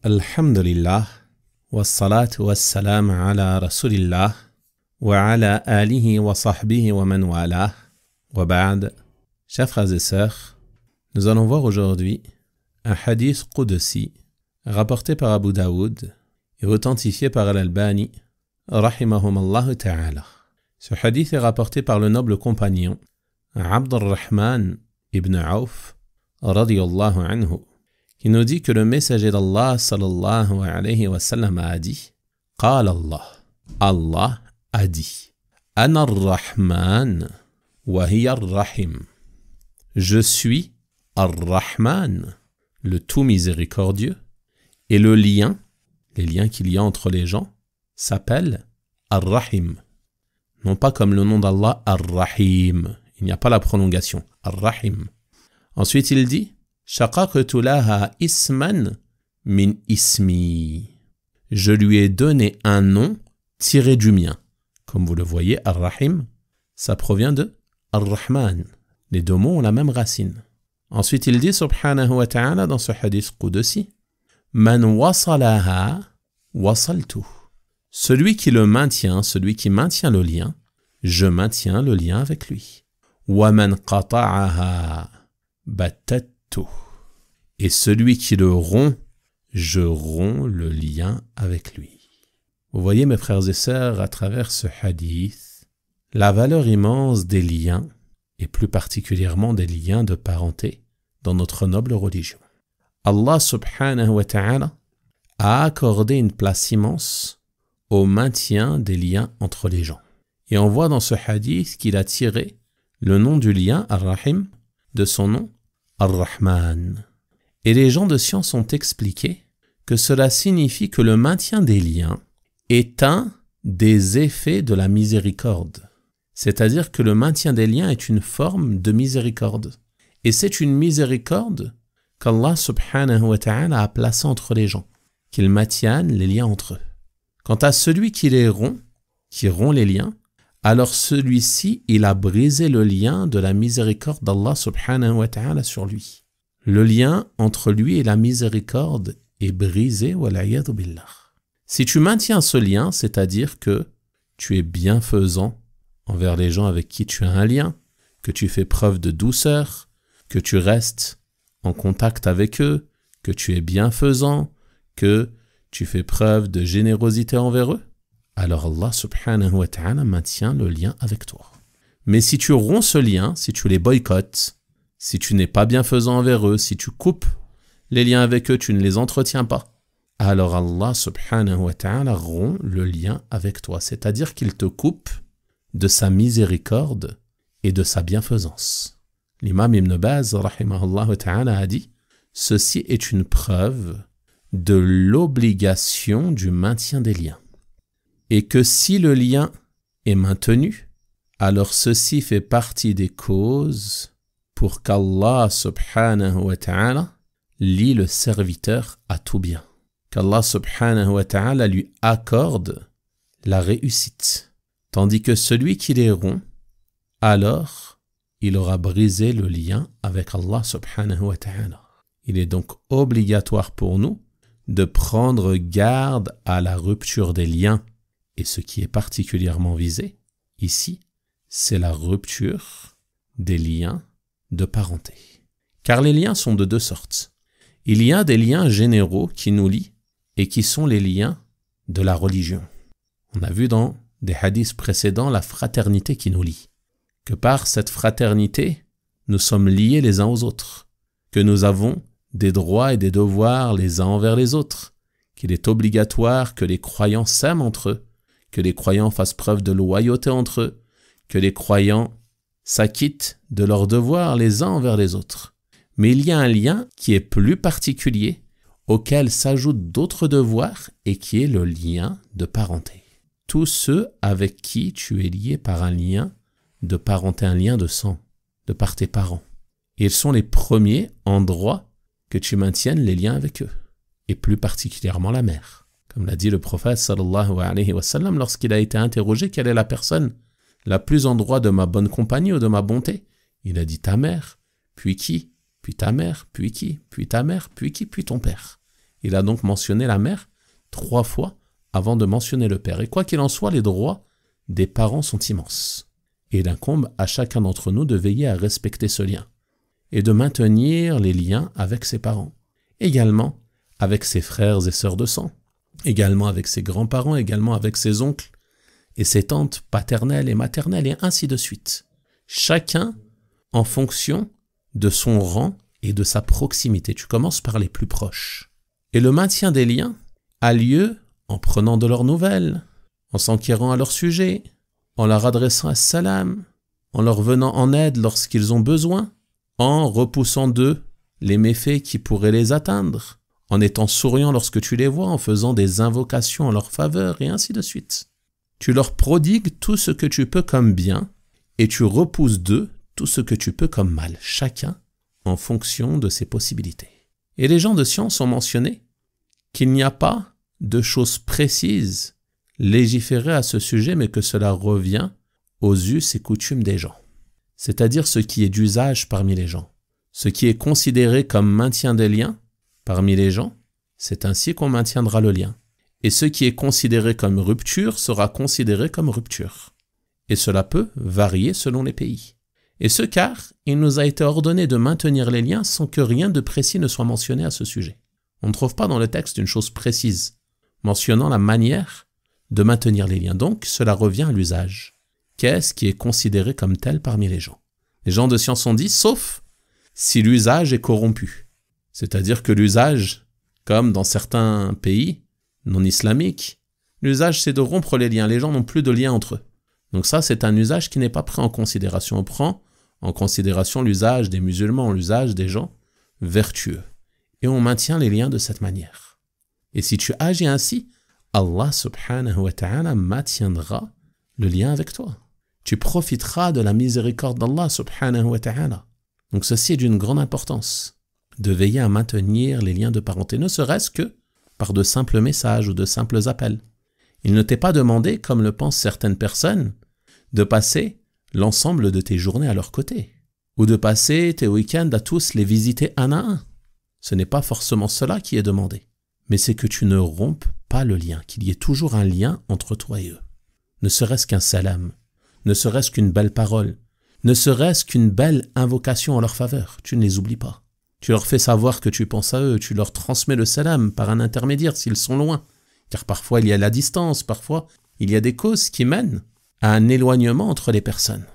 Alhamdulillah, wassalatu wassalam ala rasulillah, wa ala alihi wa sahbihi wa man wala, wa ba'd. Chers frères et sœurs, nous allons voir aujourd'hui un hadith qudsi rapporté par Abu Daoud et authentifié par Al-Albani, rahimahumallahu ta'ala. Ce hadith est rapporté par le noble compagnon Abd al-Rahman ibn Auf, radiyallahu anhu, qui nous dit que le messager d'Allah sallallahu alayhi wa sallam a dit Qala Allah, Allah a dit Ana ar-Rahman wa hiya ar-Rahim. Je suis ar-Rahman, le tout miséricordieux, et le lien, les liens qu'il y a entre les gens, s'appelle ar-Rahim. Non pas comme le nom d'Allah ar-Rahim, il n'y a pas la prolongation, ar-Rahim. Ensuite il dit Shaqaqtu laha isman min ismi. Je lui ai donné un nom tiré du mien. Comme vous le voyez, Ar-Rahim, ça provient de Ar-Rahman. Les deux mots ont la même racine. Ensuite, il dit, subhanahu wa ta'ala, dans ce hadith qudsi, Man wasalaha wasaltu. Celui qui le maintient, celui qui maintient le lien, je maintiens le lien avec lui. Wa man qata'aha battattu. Et celui qui le rompt, je romps le lien avec lui. Vous voyez, mes frères et sœurs, à travers ce hadith, la valeur immense des liens, et plus particulièrement des liens de parenté, dans notre noble religion. Allah subhanahu wa ta'ala a accordé une place immense au maintien des liens entre les gens. Et on voit dans ce hadith qu'il a tiré le nom du lien, Ar-Rahim, de son nom, Ar-Rahman. Et les gens de science ont expliqué que cela signifie que le maintien des liens est un des effets de la miséricorde. C'est-à-dire que le maintien des liens est une forme de miséricorde. Et c'est une miséricorde qu'Allah subhanahu wa ta'ala a placée entre les gens, qu'il maintienne les liens entre eux. Quant à celui qui les rompt, qui rompt les liens, alors celui-ci, il a brisé le lien de la miséricorde d'Allah subhanahu wa ta'ala sur lui. Le lien entre lui et la miséricorde est brisé, walayadu billah. Si tu maintiens ce lien, c'est-à-dire que tu es bienfaisant envers les gens avec qui tu as un lien, que tu fais preuve de douceur, que tu restes en contact avec eux, que tu es bienfaisant, que tu fais preuve de générosité envers eux, alors Allah subhanahu wa ta'ala maintient le lien avec toi. Mais si tu romps ce lien, si tu les boycottes, si tu n'es pas bienfaisant envers eux, si tu coupes les liens avec eux, tu ne les entretiens pas, alors Allah subhanahu wa ta'ala rompt le lien avec toi. C'est-à-dire qu'il te coupe de sa miséricorde et de sa bienfaisance. L'imam Ibn Baz, rahimahullah ta'ala, a dit « Ceci est une preuve de l'obligation du maintien des liens. Et que si le lien est maintenu, alors ceci fait partie des causes pour qu'Allah subhanahu wa ta'ala lie le serviteur à tout bien. Qu'Allah subhanahu wa ta'ala lui accorde la réussite. Tandis que celui qui les rompt, alors il aura brisé le lien avec Allah subhanahu wa ta'ala. Il est donc obligatoire pour nous de prendre garde à la rupture des liens. Et ce qui est particulièrement visé, ici, c'est la rupture des liens de parenté. Car les liens sont de deux sortes. Il y a des liens généraux qui nous lient et qui sont les liens de la religion. On a vu dans des hadiths précédents la fraternité qui nous lie. Que par cette fraternité, nous sommes liés les uns aux autres. Que nous avons des droits et des devoirs les uns envers les autres. Qu'il est obligatoire que les croyants s'aiment entre eux. Que les croyants fassent preuve de loyauté entre eux, que les croyants s'acquittent de leurs devoirs les uns envers les autres. Mais il y a un lien qui est plus particulier, auquel s'ajoutent d'autres devoirs et qui est le lien de parenté. Tous ceux avec qui tu es lié par un lien de parenté, un lien de sang, de par tes parents. Ils sont les premiers en droit que tu maintiennes les liens avec eux, et plus particulièrement la mère. Comme l'a dit le prophète sallallahu alayhi wa sallam lorsqu'il a été interrogé quelle est la personne la plus en droit de ma bonne compagnie ou de ma bonté. Il a dit ta mère, puis qui, puis ta mère, puis qui, puis ta mère, puis qui, puis ton père. Il a donc mentionné la mère 3 fois avant de mentionner le père. Et quoi qu'il en soit, les droits des parents sont immenses. Et il incombe à chacun d'entre nous de veiller à respecter ce lien et de maintenir les liens avec ses parents, également avec ses frères et sœurs de sang, également avec ses grands-parents, également avec ses oncles et ses tantes paternelles et maternelles, et ainsi de suite. Chacun en fonction de son rang et de sa proximité. Tu commences par les plus proches. Et le maintien des liens a lieu en prenant de leurs nouvelles, en s'enquérant à leur sujet, en leur adressant as-salam, en leur venant en aide lorsqu'ils ont besoin, en repoussant d'eux les méfaits qui pourraient les atteindre, en étant souriant lorsque tu les vois, en faisant des invocations en leur faveur, et ainsi de suite. Tu leur prodigues tout ce que tu peux comme bien, et tu repousses d'eux tout ce que tu peux comme mal, chacun en fonction de ses possibilités. Et les gens de science ont mentionné qu'il n'y a pas de choses précises légiférées à ce sujet, mais que cela revient aux us et coutumes des gens, c'est-à-dire ce qui est d'usage parmi les gens. Ce qui est considéré comme maintien des liens parmi les gens, c'est ainsi qu'on maintiendra le lien. Et ce qui est considéré comme rupture sera considéré comme rupture. Et cela peut varier selon les pays. Et ce car, il nous a été ordonné de maintenir les liens sans que rien de précis ne soit mentionné à ce sujet. On ne trouve pas dans le texte une chose précise mentionnant la manière de maintenir les liens. Donc, cela revient à l'usage. Qu'est-ce qui est considéré comme tel parmi les gens? Les gens de science ont dit, sauf si l'usage est corrompu. C'est-à-dire que l'usage, comme dans certains pays non islamiques, l'usage c'est de rompre les liens. Les gens n'ont plus de lien entre eux. Donc ça, c'est un usage qui n'est pas pris en considération. On prend en considération l'usage des musulmans, l'usage des gens vertueux. Et on maintient les liens de cette manière. Et si tu agis ainsi, Allah subhanahu wa ta'ala maintiendra le lien avec toi. Tu profiteras de la miséricorde d'Allah subhanahu wa ta'ala. Donc ceci est d'une grande importance, de veiller à maintenir les liens de parenté, ne serait-ce que par de simples messages ou de simples appels. Il ne t'est pas demandé, comme le pensent certaines personnes, de passer l'ensemble de tes journées à leur côté, ou de passer tes week-ends à tous les visiter un à un. Ce n'est pas forcément cela qui est demandé, mais c'est que tu ne rompes pas le lien, qu'il y ait toujours un lien entre toi et eux. Ne serait-ce qu'un salam, ne serait-ce qu'une belle parole, ne serait-ce qu'une belle invocation en leur faveur, tu ne les oublies pas. Tu leur fais savoir que tu penses à eux, tu leur transmets le salam par un intermédiaire s'ils sont loin, car parfois il y a la distance, parfois il y a des causes qui mènent à un éloignement entre les personnes.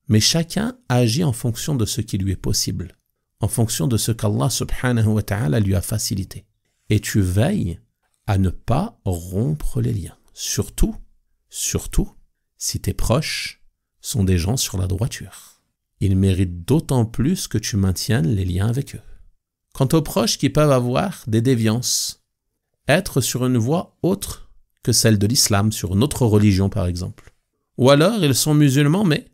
Mais chacun agit en fonction de ce qui lui est possible, en fonction de ce qu'Allah subhanahu wa ta'ala lui a facilité. Et tu veilles à ne pas rompre les liens. Surtout, si tes proches sont des gens sur la droiture. Ils méritent d'autant plus que tu maintiennes les liens avec eux. Quant aux proches qui peuvent avoir des déviances, être sur une voie autre que celle de l'islam, sur une autre religion par exemple. Ou alors ils sont musulmans mais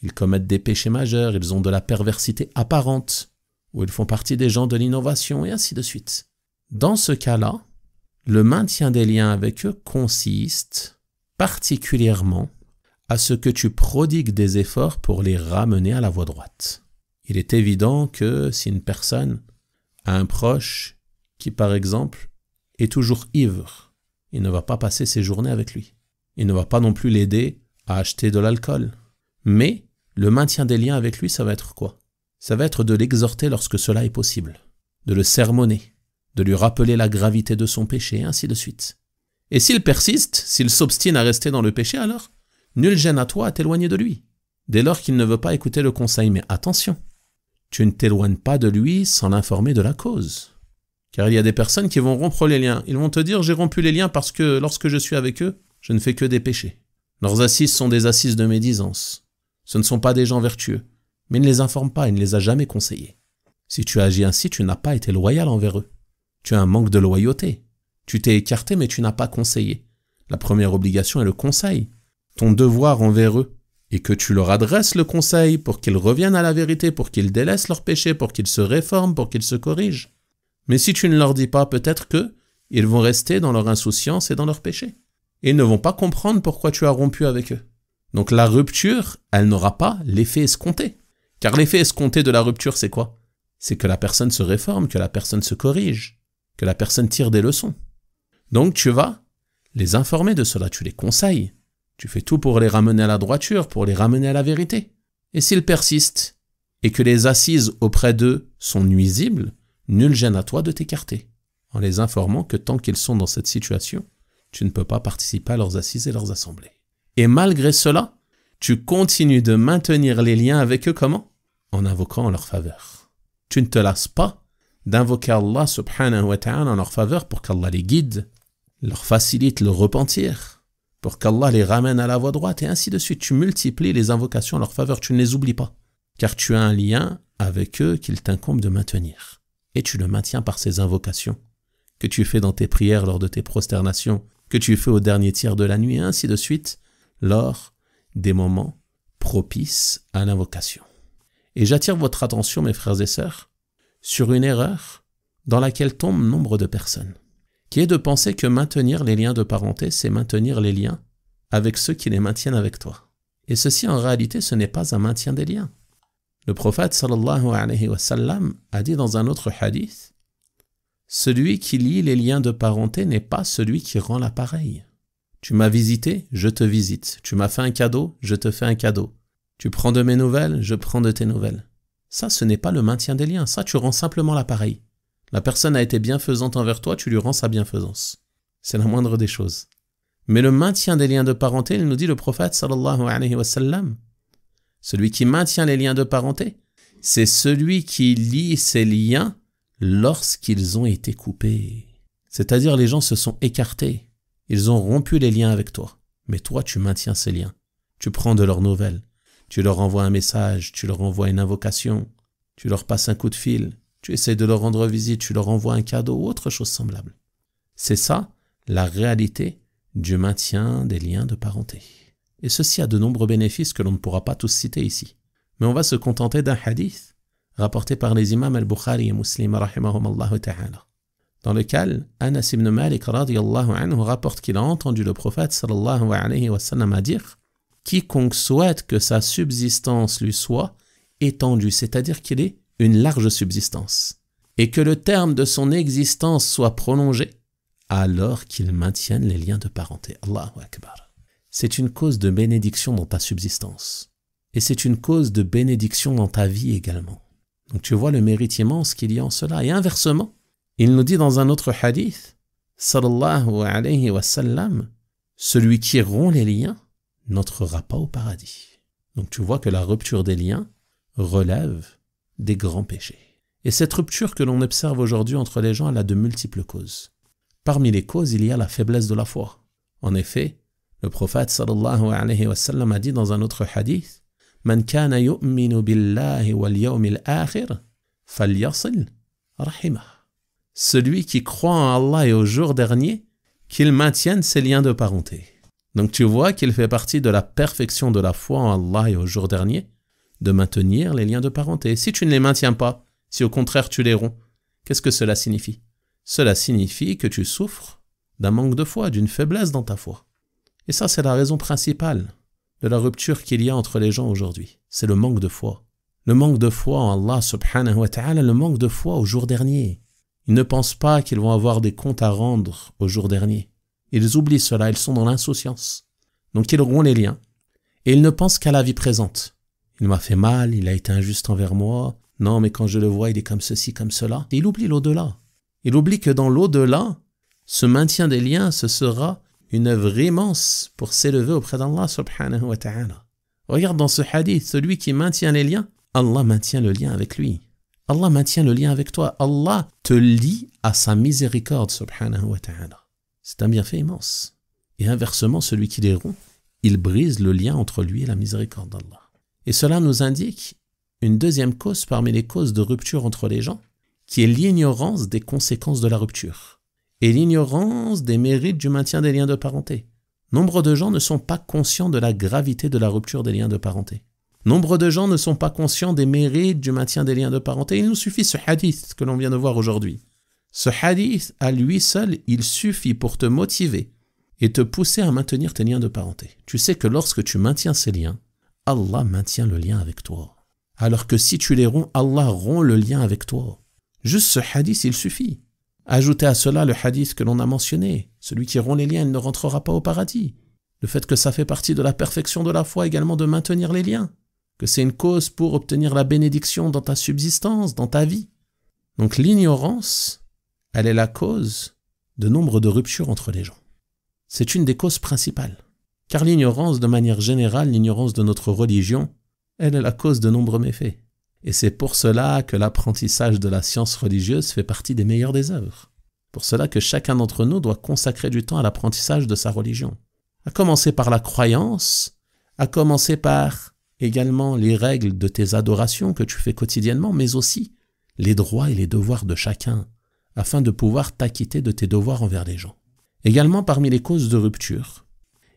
ils commettent des péchés majeurs, ils ont de la perversité apparente, ou ils font partie des gens de l'innovation et ainsi de suite. Dans ce cas-là, le maintien des liens avec eux consiste particulièrement à ce que tu prodigues des efforts pour les ramener à la voie droite. Il est évident que si une personne a un proche qui, par exemple, est toujours ivre, il ne va pas passer ses journées avec lui. Il ne va pas non plus l'aider à acheter de l'alcool. Mais le maintien des liens avec lui, ça va être quoi? Ça va être de l'exhorter lorsque cela est possible, de le sermonner, de lui rappeler la gravité de son péché, et ainsi de suite. Et s'il persiste, s'il s'obstine à rester dans le péché, alors nul gêne à toi à t'éloigner de lui, dès lors qu'il ne veut pas écouter le conseil. Mais attention, tu ne t'éloignes pas de lui sans l'informer de la cause. Car il y a des personnes qui vont rompre les liens. Ils vont te dire, j'ai rompu les liens parce que lorsque je suis avec eux, je ne fais que des péchés. Leurs assises sont des assises de médisance. Ce ne sont pas des gens vertueux. Mais il ne les informe pas, il ne les a jamais conseillés. Si tu agis ainsi, tu n'as pas été loyal envers eux. Tu as un manque de loyauté. Tu t'es écarté, mais tu n'as pas conseillé. La première obligation est le conseil. Ton devoir envers eux est que tu leur adresses le conseil pour qu'ils reviennent à la vérité, pour qu'ils délaissent leurs péchés, pour qu'ils se réforment, pour qu'ils se corrigent. Mais si tu ne leur dis pas, peut-être qu'ils vont rester dans leur insouciance et dans leurs péchés. Et ils ne vont pas comprendre pourquoi tu as rompu avec eux. Donc la rupture, elle n'aura pas l'effet escompté. Car l'effet escompté de la rupture, c'est quoi? C'est que la personne se réforme, que la personne se corrige. que la personne tire des leçons. Donc tu vas les informer de cela, tu les conseilles. Tu fais tout pour les ramener à la droiture, pour les ramener à la vérité. Et s'ils persistent et que les assises auprès d'eux sont nuisibles, nul gêne à toi de t'écarter, en les informant que tant qu'ils sont dans cette situation, tu ne peux pas participer à leurs assises et leurs assemblées. Et malgré cela, tu continues de maintenir les liens avec eux comment? En invoquant en leur faveur. Tu ne te lasses pas d'invoquer Allah subhanahu wa ta'ala en leur faveur pour qu'Allah les guide, leur facilite le repentir, pour qu'Allah les ramène à la voie droite et ainsi de suite. Tu multiplies les invocations en leur faveur, tu ne les oublies pas, car tu as un lien avec eux qu'il t'incombe de maintenir. Et tu le maintiens par ces invocations que tu fais dans tes prières lors de tes prosternations, que tu fais au dernier tiers de la nuit et ainsi de suite, lors des moments propices à l'invocation. Et j'attire votre attention, mes frères et sœurs, sur une erreur dans laquelle tombe nombre de personnes, qui est de penser que maintenir les liens de parenté, c'est maintenir les liens avec ceux qui les maintiennent avec toi. Et ceci, en réalité, ce n'est pas un maintien des liens. Le prophète sallallahu alayhi wa sallam a dit dans un autre hadith, « Celui qui lie les liens de parenté n'est pas celui qui rend l'appareil. Tu m'as visité, je te visite. Tu m'as fait un cadeau, je te fais un cadeau. Tu prends de mes nouvelles, je prends de tes nouvelles. » Ça, ce n'est pas le maintien des liens. Ça, tu rends simplement l'appareil. La personne a été bienfaisante envers toi, tu lui rends sa bienfaisance. C'est la moindre des choses. Mais le maintien des liens de parenté, il nous dit le prophète sallallahu alayhi wa sallam, celui qui maintient les liens de parenté, c'est celui qui lie ces liens lorsqu'ils ont été coupés. C'est-à-dire les gens se sont écartés. Ils ont rompu les liens avec toi. Mais toi, tu maintiens ces liens. Tu prends de leurs nouvelles. Tu leur envoies un message, tu leur envoies une invocation, tu leur passes un coup de fil, tu essaies de leur rendre visite, tu leur envoies un cadeau ou autre chose semblable. C'est ça, la réalité du maintien des liens de parenté. Et ceci a de nombreux bénéfices que l'on ne pourra pas tous citer ici. Mais on va se contenter d'un hadith rapporté par les imams al-Bukhari et Muslim rahimahumallahu ta'ala, dans lequel Anas ibn Malik radiyallahu anhu rapporte qu'il a entendu le prophète sallallahu alayhi wa sallam dire « Quiconque souhaite que sa subsistance lui soit étendue, c'est-à-dire qu'il ait une large subsistance, et que le terme de son existence soit prolongé, alors qu'il maintienne les liens de parenté. » Allahu Akbar. C'est une cause de bénédiction dans ta subsistance. Et c'est une cause de bénédiction dans ta vie également. Donc tu vois le mérite immense qu'il y a en cela. Et inversement, il nous dit dans un autre hadith, sallallahu alayhi wa sallam, celui qui rompt les liens n'entrera pas au paradis. Donc tu vois que la rupture des liens relève des grands péchés. Et cette rupture que l'on observe aujourd'hui entre les gens, elle a de multiples causes. Parmi les causes, il y a la faiblesse de la foi. En effet, le prophète sallallahu alayhi wa sallam a dit dans un autre hadith, Man kana yu'minu billahi wal yawmil akhir, falyasil rahimah. Celui qui croit en Allah et au jour dernier, qu'il maintienne ses liens de parenté. Donc tu vois qu'il fait partie de la perfection de la foi en Allah et au jour dernier, de maintenir les liens de parenté. Si tu ne les maintiens pas, si au contraire tu les romps, qu'est-ce que cela signifie? Cela signifie que tu souffres d'un manque de foi, d'une faiblesse dans ta foi. Et ça, c'est la raison principale de la rupture qu'il y a entre les gens aujourd'hui. C'est le manque de foi. Le manque de foi en Allah subhanahu wa ta'ala, le manque de foi au jour dernier. Ils ne pensent pas qu'ils vont avoir des comptes à rendre au jour dernier. Ils oublient cela, ils sont dans l'insouciance. Donc ils rompent les liens. Et ils ne pensent qu'à la vie présente. Il m'a fait mal, il a été injuste envers moi. Non, mais quand je le vois, il est comme ceci, comme cela. Et il oublie l'au-delà. Il oublie que dans l'au-delà, ce maintien des liens, ce sera une œuvre immense pour s'élever auprès d'Allah subhanahu wa ta'ala. Regarde dans ce hadith, celui qui maintient les liens, Allah maintient le lien avec lui. Allah maintient le lien avec toi. Allah te lie à sa miséricorde subhanahu wa ta'ala. C'est un bienfait immense. Et inversement, celui qui les rompt, il brise le lien entre lui et la miséricorde d'Allah. Et cela nous indique une deuxième cause parmi les causes de rupture entre les gens, qui est l'ignorance des conséquences de la rupture et l'ignorance des mérites du maintien des liens de parenté. Nombre de gens ne sont pas conscients de la gravité de la rupture des liens de parenté. Nombre de gens ne sont pas conscients des mérites du maintien des liens de parenté. Il nous suffit ce hadith que l'on vient de voir aujourd'hui. Ce hadith, à lui seul, il suffit pour te motiver et te pousser à maintenir tes liens de parenté. Tu sais que lorsque tu maintiens ces liens, Allah maintient le lien avec toi. Alors que si tu les romps, Allah rompt le lien avec toi. Juste ce hadith, il suffit. Ajoutez à cela le hadith que l'on a mentionné, celui qui rompt les liens, il ne rentrera pas au paradis. Le fait que ça fait partie de la perfection de la foi également de maintenir les liens, que c'est une cause pour obtenir la bénédiction dans ta subsistance, dans ta vie. Donc l'ignorance, elle est la cause de nombre de ruptures entre les gens. C'est une des causes principales. Car l'ignorance, de manière générale, l'ignorance de notre religion, elle est la cause de nombreux méfaits. Et c'est pour cela que l'apprentissage de la science religieuse fait partie des meilleures des œuvres. Pour cela que chacun d'entre nous doit consacrer du temps à l'apprentissage de sa religion. À commencer par la croyance, à commencer par également les règles de tes adorations que tu fais quotidiennement, mais aussi les droits et les devoirs de chacun, afin de pouvoir t'acquitter de tes devoirs envers les gens. Également parmi les causes de rupture,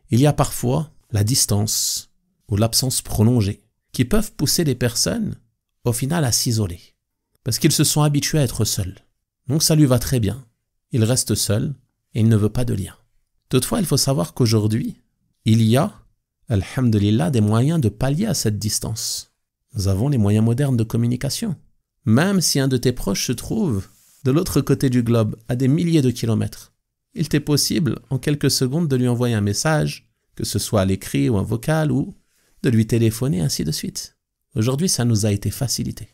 il y a parfois la distance ou l'absence prolongée qui peuvent pousser les personnes au final à s'isoler parce qu'ils se sont habitués à être seuls. Donc ça lui va très bien. Il reste seul et il ne veut pas de lien. Toutefois, il faut savoir qu'aujourd'hui, il y a, alhamdulillah, des moyens de pallier à cette distance. Nous avons les moyens modernes de communication. Même si un de tes proches se trouve de l'autre côté du globe, à des milliers de kilomètres, il t'est possible, en quelques secondes, de lui envoyer un message, que ce soit à l'écrit ou un vocal, ou de lui téléphoner, ainsi de suite. Aujourd'hui, ça nous a été facilité.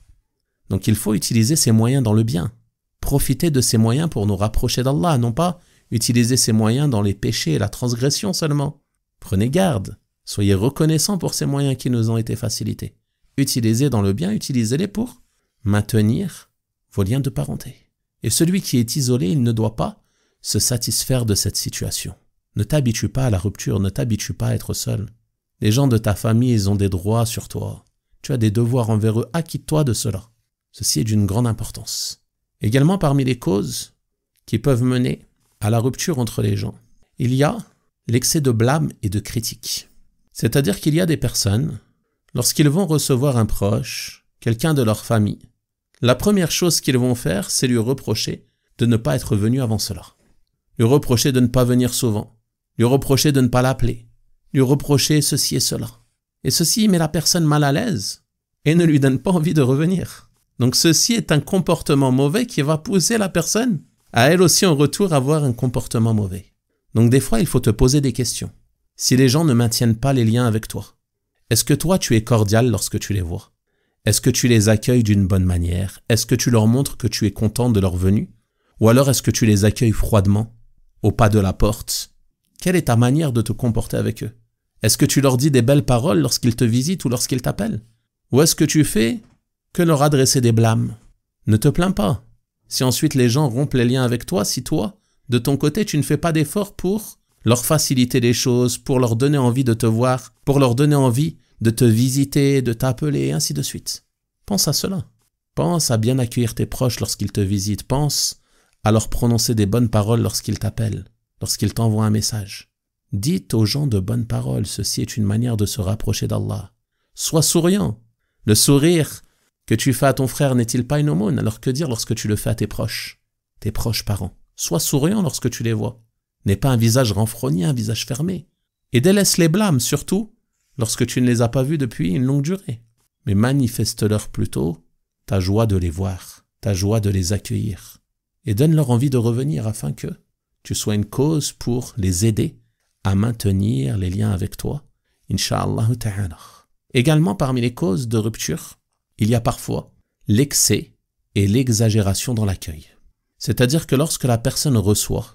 Donc il faut utiliser ces moyens dans le bien. Profiter de ces moyens pour nous rapprocher d'Allah, non pas utiliser ces moyens dans les péchés et la transgression seulement. Prenez garde, soyez reconnaissants pour ces moyens qui nous ont été facilités. Utilisez dans le bien, utilisez-les pour maintenir vos liens de parenté. Et celui qui est isolé, il ne doit pas se satisfaire de cette situation. Ne t'habitue pas à la rupture, ne t'habitue pas à être seul. Les gens de ta famille, ils ont des droits sur toi. Tu as des devoirs envers eux, acquitte-toi de cela. Ceci est d'une grande importance. Également parmi les causes qui peuvent mener à la rupture entre les gens, il y a l'excès de blâme et de critique. C'est-à-dire qu'il y a des personnes, lorsqu'ils vont recevoir un proche, quelqu'un de leur famille, la première chose qu'ils vont faire, c'est lui reprocher de ne pas être venu avant cela. Lui reprocher de ne pas venir souvent. Lui reprocher de ne pas l'appeler. Lui reprocher ceci et cela. Et ceci met la personne mal à l'aise et ne lui donne pas envie de revenir. Donc ceci est un comportement mauvais qui va pousser la personne à elle aussi en retour avoir un comportement mauvais. Donc des fois, il faut te poser des questions. Si les gens ne maintiennent pas les liens avec toi, est-ce que toi tu es cordial lorsque tu les vois? Est-ce que tu les accueilles d'une bonne manière? Est-ce que tu leur montres que tu es content de leur venue? Ou alors est-ce que tu les accueilles froidement, au pas de la porte? Quelle est ta manière de te comporter avec eux? Est-ce que tu leur dis des belles paroles lorsqu'ils te visitent ou lorsqu'ils t'appellent? Ou est-ce que tu fais que leur adresser des blâmes? Ne te plains pas. Si ensuite les gens rompent les liens avec toi, si toi, de ton côté, tu ne fais pas d'efforts pour leur faciliter les choses, pour leur donner envie de te voir, pour leur donner envie de te visiter, de t'appeler, et ainsi de suite. Pense à cela. Pense à bien accueillir tes proches lorsqu'ils te visitent. Pense à leur prononcer des bonnes paroles lorsqu'ils t'appellent, lorsqu'ils t'envoient un message. Dites aux gens de bonnes paroles, ceci est une manière de se rapprocher d'Allah. Sois souriant. Le sourire que tu fais à ton frère n'est-il pas une aumône? Alors que dire lorsque tu le fais à tes proches parents? Sois souriant lorsque tu les vois. N'aie pas un visage renfrogné, un visage fermé. Et délaisse les blâmes, surtout lorsque tu ne les as pas vus depuis une longue durée. Mais manifeste-leur plutôt ta joie de les voir, ta joie de les accueillir. Et donne-leur envie de revenir afin que tu sois une cause pour les aider à maintenir les liens avec toi, Inch'Allah ta'ala. Également parmi les causes de rupture, il y a parfois l'excès et l'exagération dans l'accueil. C'est-à-dire que lorsque la personne reçoit,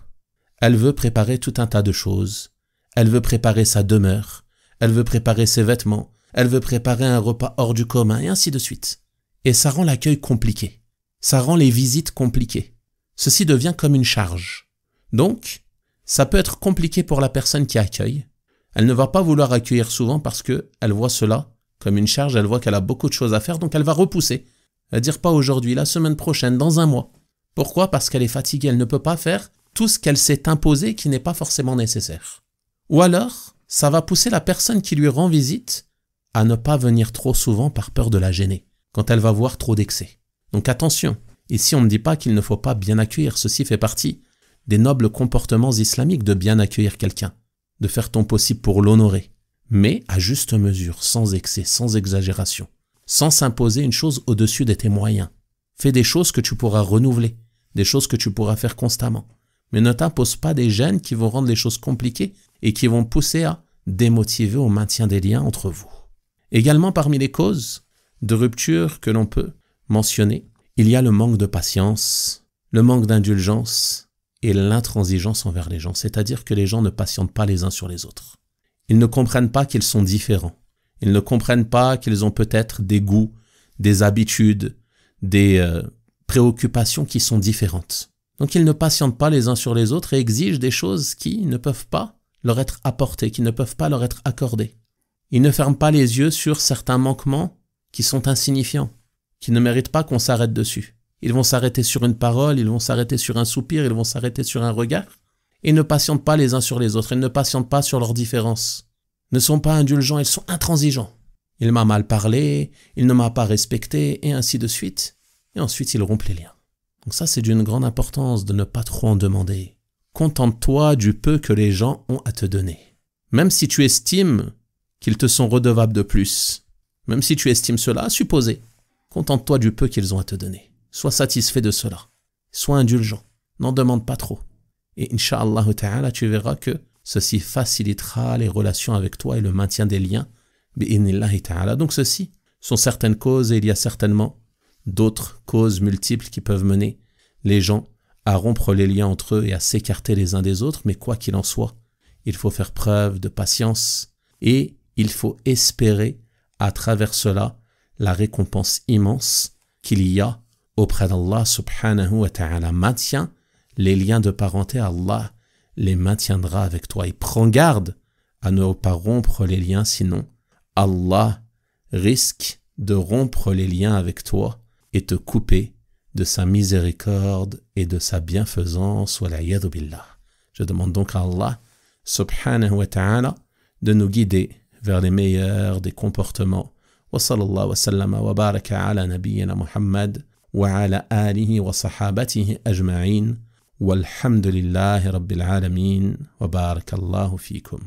elle veut préparer tout un tas de choses, elle veut préparer sa demeure, elle veut préparer ses vêtements, elle veut préparer un repas hors du commun, et ainsi de suite. Et ça rend l'accueil compliqué, ça rend les visites compliquées. Ceci devient comme une charge. Donc, ça peut être compliqué pour la personne qui accueille. Elle ne va pas vouloir accueillir souvent parce qu'elle voit cela comme une charge, elle voit qu'elle a beaucoup de choses à faire, donc elle va repousser. Elle va dire pas aujourd'hui, la semaine prochaine, dans un mois. Pourquoi? Parce qu'elle est fatiguée, elle ne peut pas faire tout ce qu'elle s'est imposé qui n'est pas forcément nécessaire. Ou alors, ça va pousser la personne qui lui rend visite à ne pas venir trop souvent par peur de la gêner, quand elle va voir trop d'excès. Donc attention, ici on ne dit pas qu'il ne faut pas bien accueillir, ceci fait partie des nobles comportements islamiques de bien accueillir quelqu'un, de faire ton possible pour l'honorer, mais à juste mesure, sans excès, sans exagération, sans s'imposer une chose au-dessus de tes moyens. Fais des choses que tu pourras renouveler, des choses que tu pourras faire constamment. Mais ne t'impose pas des gênes qui vont rendre les choses compliquées et qui vont pousser à démotiver au maintien des liens entre vous. Également, parmi les causes de rupture que l'on peut mentionner, il y a le manque de patience, le manque d'indulgence et l'intransigeance envers les gens. C'est-à-dire que les gens ne patientent pas les uns sur les autres. Ils ne comprennent pas qu'ils sont différents. Ils ne comprennent pas qu'ils ont peut-être des goûts, des habitudes, des préoccupations qui sont différentes. Donc ils ne patientent pas les uns sur les autres et exigent des choses qui ne peuvent pas leur être apportées, qui ne peuvent pas leur être accordées. Ils ne ferment pas les yeux sur certains manquements qui sont insignifiants, qui ne méritent pas qu'on s'arrête dessus. Ils vont s'arrêter sur une parole, ils vont s'arrêter sur un soupir, ils vont s'arrêter sur un regard. Ils ne patientent pas les uns sur les autres, ils ne patientent pas sur leurs différences. Ils ne sont pas indulgents, ils sont intransigeants. Il m'a mal parlé, il ne m'a pas respecté, et ainsi de suite. Et ensuite, ils rompent les liens. Donc ça, c'est d'une grande importance de ne pas trop en demander. Contente-toi du peu que les gens ont à te donner. Même si tu estimes qu'ils te sont redevables de plus, même si tu estimes cela, supposé, contente-toi du peu qu'ils ont à te donner. Sois satisfait de cela. Sois indulgent. N'en demande pas trop. Et Inch'Allah ta'ala, tu verras que ceci facilitera les relations avec toi et le maintien des liens. Bi'inillahi ta'ala. Donc ceci sont certaines causes et il y a certainement d'autres causes multiples qui peuvent mener les gens à rompre les liens entre eux et à s'écarter les uns des autres. Mais quoi qu'il en soit, il faut faire preuve de patience et il faut espérer à travers cela la récompense immense qu'il y a auprès d'Allah subhanahu wa ta'ala. Maintiens les liens de parenté, Allah les maintiendra avec toi. Et prends garde à ne pas rompre les liens, sinon Allah risque de rompre les liens avec toi et te couper de sa miséricorde et de sa bienfaisance. Wal'iyadhu billah. Je demande donc à Allah subhanahu wa ta'ala de nous guider vers les meilleurs des comportements. Wa sallallahu wa sallama wa baraka ala nabiyyina Muhammad wa ala alihi wa sahabatihi ajma'in. والحمد لله رب العالمين وبارك الله فيكم.